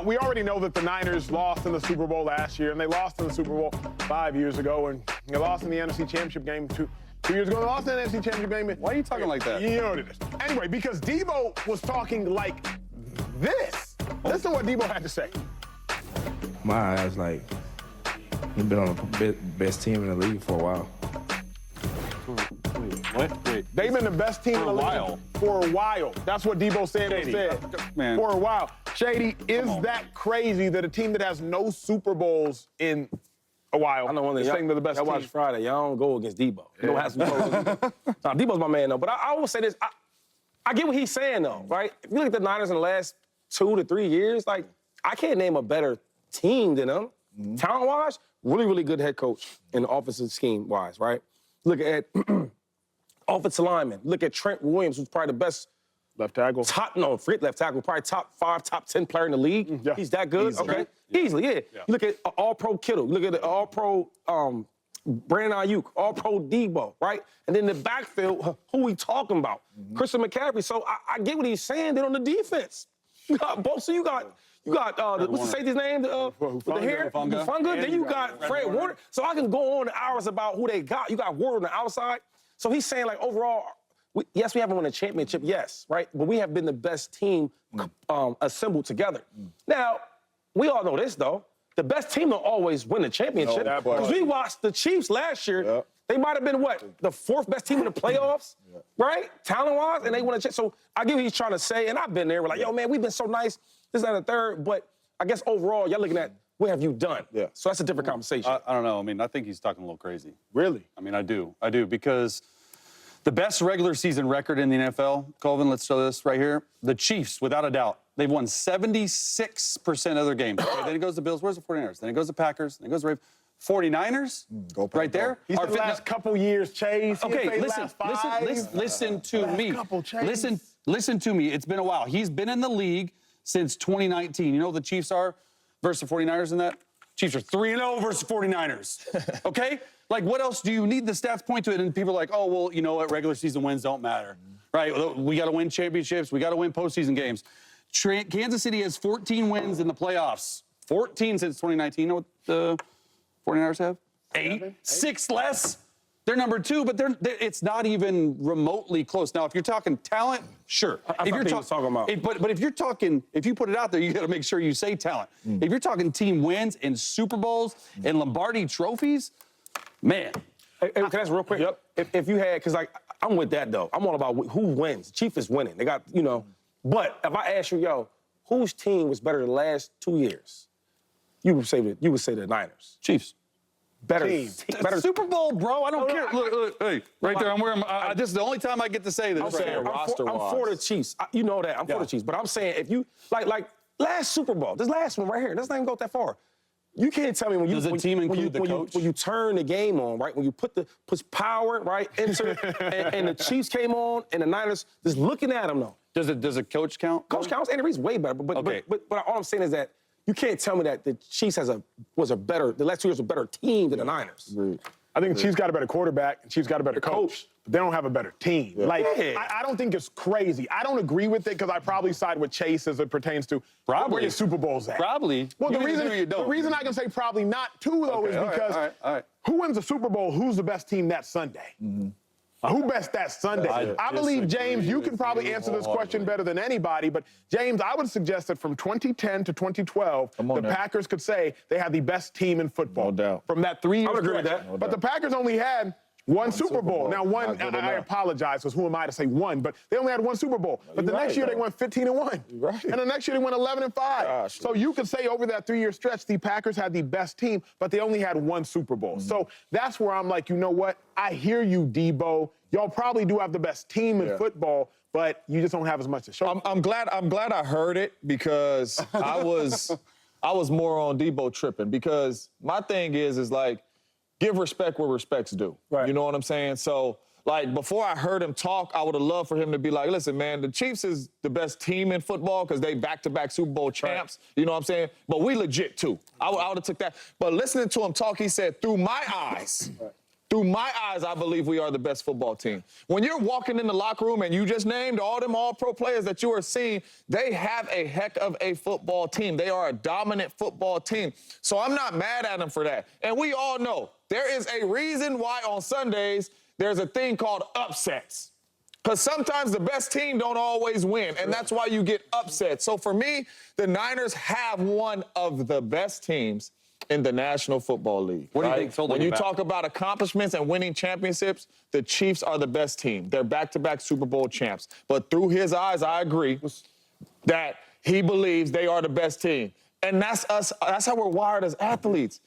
we already know that the Niners lost in the Super Bowl last year, and they lost in the Super Bowl 5 years ago, and they lost in the NFC Championship game 2 years ago. They lost in the NFC Championship game. Why are you talking like that? You know what it is. Anyway, because Deebo was talking like this. Listen to what Deebo had to say. My eyes, like, we've been on the best team in the league for a while. What? Wait. They've been the best team in the league for a while. That's what Deebo Samuel said. Man. For a while. Shady, is that crazy that a team that has no Super Bowls in a while I know one is thing. saying they're the best y'all team? watch Friday. Y'all don't go against Deebo. You don't have Super Bowls. Nah, Deebo's my man, though. But I will say this. I get what he's saying, though, right? If you look at the Niners in the last 2 to 3 years, like, I can't name a better team than them. Talent-wise, really, really good head coach in the offensive scheme-wise, right? Look at offensive lineman. Look at Trent Williams, who's probably the best left tackle. Forget left tackle, probably top 5, top 10 player in the league. Yeah. He's that good. Easily. Okay. Easily, yeah. You look at All-Pro Kittle. You look at All-Pro Brandon Ayuk, All-Pro Deebo, right? And then the backfield, who we talking about? Christian McCaffrey. So I get what he's saying. Then on the defense, you got both. So you got what's the safety's name? With the hair? Funga. Then you got Fred Warner. So I can go on hours about who they got. You got Warner on the outside. So he's saying, like, overall, yes, we haven't won a championship, yes, right? But we have been the best team assembled together. Now, we all know this, though. The best team don't always win the championship. Because we watched the Chiefs last year. Yep. They might have been, what, the 4th best team in the playoffs, right? Talent-wise, and they won a championship. So I get what he's trying to say, and I've been there. We're like, yo, man, we've been so nice, this, that, and the third. But I guess overall, y'all looking at, what have you done? Yeah. So that's a different conversation. I don't know. I mean, I think he's talking a little crazy. Really? I mean, I do, because the best regular season record in the NFL, Colvin, let's show this right here. The Chiefs, without a doubt, they've won 76% of their games. Okay, then it goes to Bills. Where's the 49ers? Then it goes to Packers. Then it goes to Ravens. 49ers, right there. He's the last couple years, Chase. Okay, listen to me. Listen to me. It's been a while. He's been in the league since 2019. You know what the Chiefs are versus the 49ers in that? Chiefs are 3-0 versus 49ers. Okay? Like, what else do you need? The stats point to it, and people are like, oh, well, you know what? Regular season wins don't matter. Right? We got to win championships. We got to win postseason games. Kansas City has 14 wins in the playoffs. 14 since 2019. You know what the 49ers have? 8. 6 less. They're number 2, but it's not even remotely close. Now, if you're talking talent, sure. If you're talking about. But if you're talking, if you put it out there, you got to make sure you say talent. If you're talking team wins and Super Bowls and Lombardi trophies, man. Hey, can I ask real quick? Yep. If you had, because like I'm with that though. I'm all about who wins. Chief is winning. They got, you know. But if I ask you, yo, whose team was better the last 2 years? You would say the Niners. Chiefs. Better Super Bowl, bro. I don't care. Look, hey, right there. I'm wearing. This is the only time I get to say this. I'm for the Chiefs. You know that. I'm for the Chiefs. But I'm saying if you like last Super Bowl, this last one right here. Let's not even go that far. You can't tell me when you turn the game on, right? When you put power right into and the Chiefs came on and the Niners just looking at them though. Does a coach count? Coach counts and the reason way better. But all I'm saying is that you can't tell me that the Chiefs the last 2 years was a better team than the Niners. I think the Chiefs got a better quarterback and Chiefs got a better coach. But they don't have a better team. Yeah. I don't think it's crazy. I don't agree with it because I probably side with Chase as it pertains to where your Super Bowl's at. Probably. Well, the reason I can say probably not too, though, is because who wins the Super Bowl, who's the best team that Sunday? Who best that Sunday? I believe, James, you can probably answer this question better than anybody, but James, I would suggest that from 2010 to 2012, the Packers could say they had the best team in football. No doubt. From that 3 year I would agree with stretch. that. But the Packers only had one Super Bowl. Now, I apologize, because who am I to say one? But they only had one Super Bowl. But the next year, they went 15-1. Right. And the next year, they went 11-5. So you could say over that 3 year stretch, the Packers had the best team, but they only had one Super Bowl. So that's where I'm like, you know what? I hear you, Deebo. Y'all probably do have the best team in football, but you just don't have as much to show. I'm glad I heard it because I was more on Deebo tripping because my thing is like, give respect where respect's due. Right. You know what I'm saying? So, like, before I heard him talk, I would have loved for him to be like, listen, man, the Chiefs is the best team in football because they back-to-back Super Bowl champs. Right. You know what I'm saying? But we legit, too. I would have took that. But listening to him talk, he said, through my eyes, Through my eyes, I believe we are the best football team. When you're walking in the locker room and you just named all them all-pro players that you are seeing, they have a heck of a football team. They are a dominant football team. So I'm not mad at them for that. And we all know there is a reason why on Sundays there's a thing called upsets. Because sometimes the best team don't always win, and that's why you get upset. So for me, the Niners have one of the best teams in the National Football League. What do you think? When you talk about accomplishments and winning championships, the Chiefs are the best team. They're back-to-back Super Bowl champs. But through his eyes, I agree that he believes they are the best team. And that's us. That's how we're wired as athletes.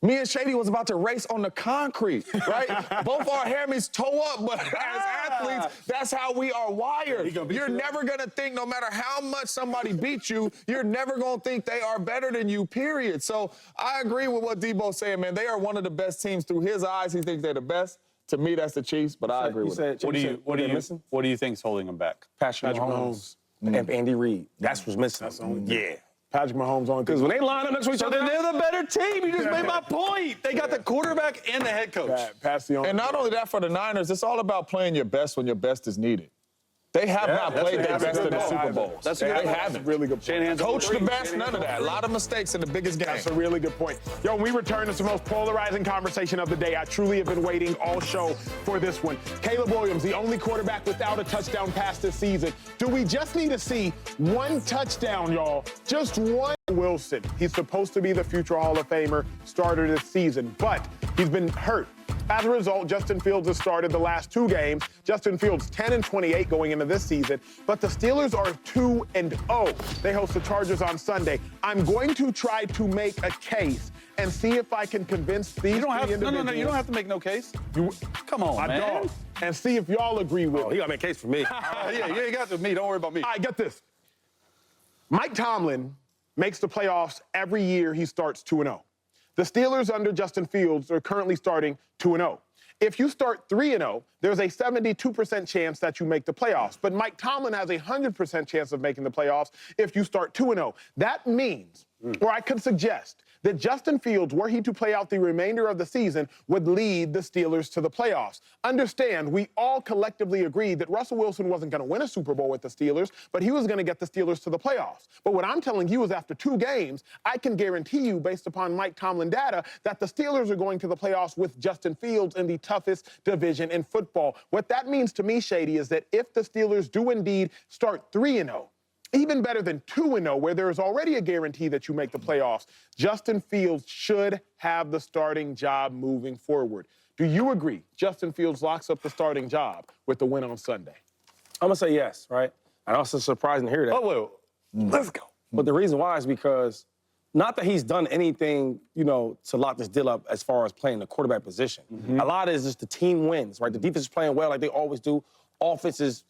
Me and Shady was about to race on the concrete, right? Both our hammies toe up, but as athletes, that's how we are wired. You're never going to think, no matter how much somebody beats you, you're never going to think they are better than you, period. So I agree with what Deebo's saying, man. They are one of the best teams. Through his eyes, he thinks they're the best. To me, that's the Chiefs, but I agree with it. What do you think's holding them back? Patrick Mahomes and Andy Reid. That's what's missing. Yeah. Patrick Mahomes on. Because when they line up next to each other, They're the better team. You just made my point. They got the quarterback and the head coach. Pass the on. And not only that, for the Niners, it's all about playing your best when your best is needed. They have not played their best in the Super Bowls. They haven't. Really good point. Coach the best, none of that. A lot of mistakes in the biggest game. That's a really good point. Yo, when we return, it's the most polarizing conversation of the day. I truly have been waiting all show for this one. Caleb Williams, the only quarterback without a touchdown pass this season. Do we just need to see one touchdown, y'all? Just one. Wilson, he's supposed to be the future Hall of Famer starter this season, but he's been hurt. As a result, Justin Fields has started the last 2 games. Justin Fields 10-28 going into this season, but the Steelers are 2-0. They host the Chargers on Sunday. I'm going to try to make a case and see if I can convince these individuals. No, you don't have to make no case. Come on, my man. dog, and see if y'all agree with me. He got to make a case for me. Yeah, you got to me. Don't worry about me. All right, get this. Mike Tomlin makes the playoffs every year he starts 2-0. The Steelers under Justin Fields are currently starting 2-0. If you start 3-0, there's a 72% chance that you make the playoffs. But Mike Tomlin has a 100% chance of making the playoffs if you start 2-0. That means, or I could suggest, that Justin Fields, were he to play out the remainder of the season, would lead the Steelers to the playoffs. Understand, we all collectively agreed that Russell Wilson wasn't going to win a Super Bowl with the Steelers, but he was going to get the Steelers to the playoffs. But what I'm telling you is after 2 games, I can guarantee you, based upon Mike Tomlin data, that the Steelers are going to the playoffs with Justin Fields in the toughest division in football. What that means to me, Shady, is that if the Steelers do indeed start 3-0, even better than 2-0, where there is already a guarantee that you make the playoffs, Justin Fields should have the starting job moving forward. Do you agree Justin Fields locks up the starting job with the win on Sunday? I'm going to say yes, right? And also surprising to hear that. Oh, wait. Let's go. But the reason why is because not that he's done anything, to lock this deal up as far as playing the quarterback position. A lot of it is just the team wins, right? The defense is playing well like they always do. Offense is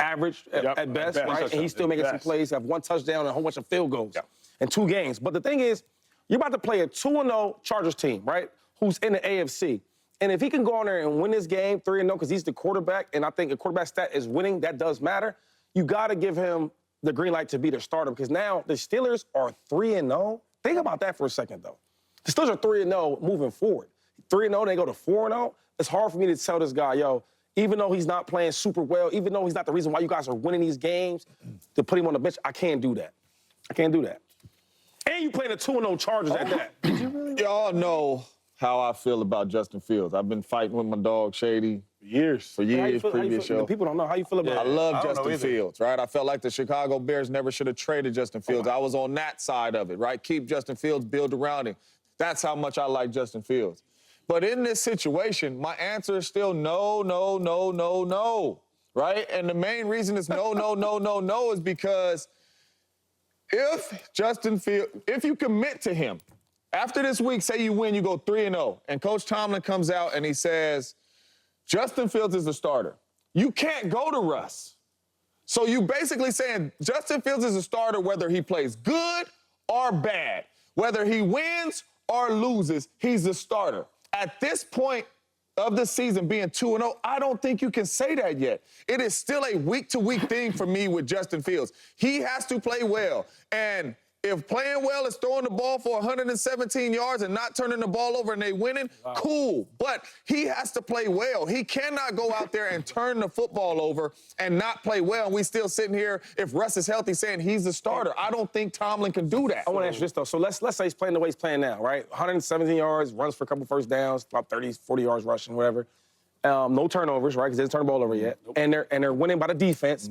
average at best, right? And he's still making some plays, have 1 touchdown and a whole bunch of field goals in 2 games. But the thing is, you're about to play a 2-0 Chargers team, right, who's in the AFC. And if he can go on there and win this game 3-0 because he's the quarterback, and I think a quarterback stat is winning, that does matter, you got to give him the green light to be the starter because now the Steelers are 3-0. Think about that for a second, though. The Steelers are 3-0 moving forward. 3-0, they go to 4-0. It's hard for me to tell this guy, even though he's not playing super well, even though he's not the reason why you guys are winning these games, to put him on the bench, I can't do that. I can't do that. And you playing a 2-0 Chargers at that. Y'all know how I feel about Justin Fields. I've been fighting with my dog, Shady, for years, previous show. The people don't know how you feel about it. I love Justin Fields, right? I felt like the Chicago Bears never should have traded Justin Fields. I was on that side of it, right? Keep Justin Fields, build around him. That's how much I like Justin Fields. But in this situation, my answer is still no, no, no, no, no, right? And the main reason it's no, no, no, no, no is because if Justin Fields, if you commit to him, after this week, say you win, you go 3-0, and Coach Tomlin comes out and he says, Justin Fields is the starter. You can't go to Russ. So you basically saying Justin Fields is a starter whether he plays good or bad. Whether he wins or loses, he's the starter. At this point of the season being 2-0, I don't think you can say that yet. It is still a week-to-week thing for me with Justin Fields. He has to play well. And If playing well is throwing the ball for 117 yards and not turning the ball over and they winning, cool. But he has to play well. He cannot go out there and turn the football over and not play well. And we still sitting here, if Russ is healthy, saying he's the starter. I don't think Tomlin can do that. I want to ask you this, though. So let's say he's playing the way he's playing now, right? 117 yards, runs for a couple first downs, about 30, 40 yards rushing, whatever. No turnovers, right? Because they didn't turn the ball over yet. And they're winning by the defense.